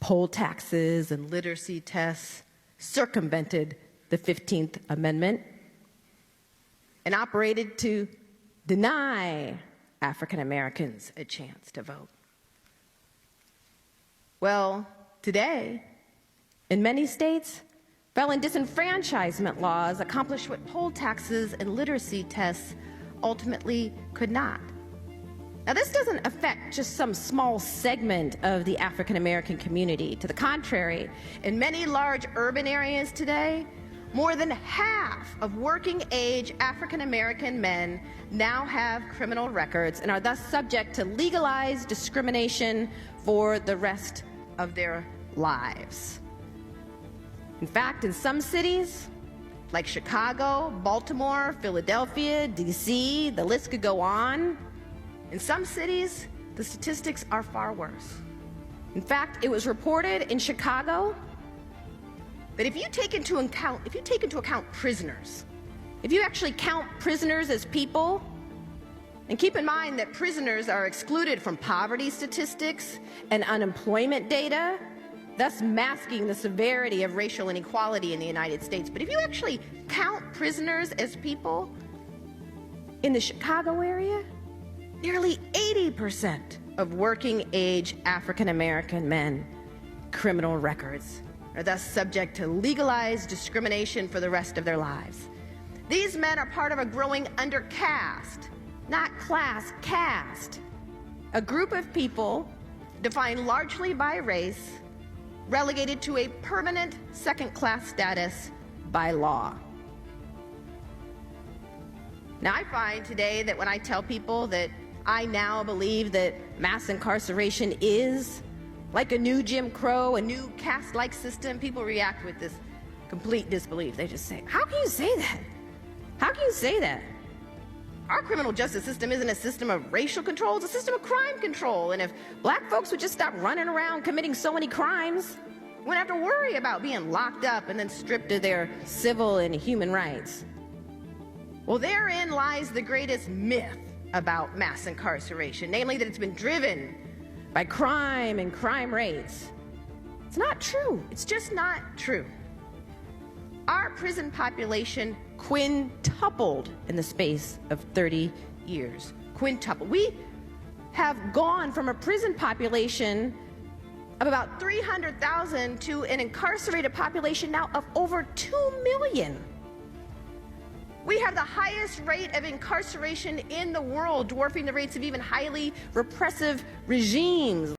poll taxes and literacy tests, circumvented the 15th Amendment, and operated to deny African Americans a chance to vote. Well, today, in many states, felon disenfranchisement laws accomplish what poll taxes and literacy tests ultimately could not. Now, this doesn't affect just some small segment of the African American community. To the contrary, in many large urban areas today, more than half of working-age African American men now have criminal records and are thus subject to legalized discrimination for the rest of their lives. In fact, in some cities, like Chicago, Baltimore, Philadelphia, D.C., the list could go on, in some cities, the statistics are far worse. In fact, it was reported in Chicago that if you take into account prisoners, if you actually count prisoners as people, and keep in mind that prisoners are excluded from poverty statistics and unemployment data, thus masking the severity of racial inequality in the United States. But if you actually count prisoners as people, in the Chicago area, nearly 80% of working-age African American men, criminal records, are thus subject to legalized discrimination for the rest of their lives. These men are part of a growing undercaste, not class, caste, a group of people defined largely by race, relegated to a permanent second-class status by law. Now, I find today that when I tell people that I now believe that mass incarceration is like a new Jim Crow, a new caste-like system, people react with this complete disbelief. They just say, how can you say that? How can you say that? Our criminal justice system isn't a system of racial control, it's a system of crime control. And if black folks would just stop running around committing so many crimes, we wouldn't have to worry about being locked up and then stripped of their civil and human rights. Well, therein lies the greatest myth about mass incarceration, namely that it's been driven by crime and crime rates. It's not true. It's just not true. Our prison population quintupled in the space of 30 years. Quintupled. We have gone from a prison population of about 300,000 to an incarcerated population now of over 2 million. We have the highest rate of incarceration in the world, dwarfing the rates of even highly repressive regimes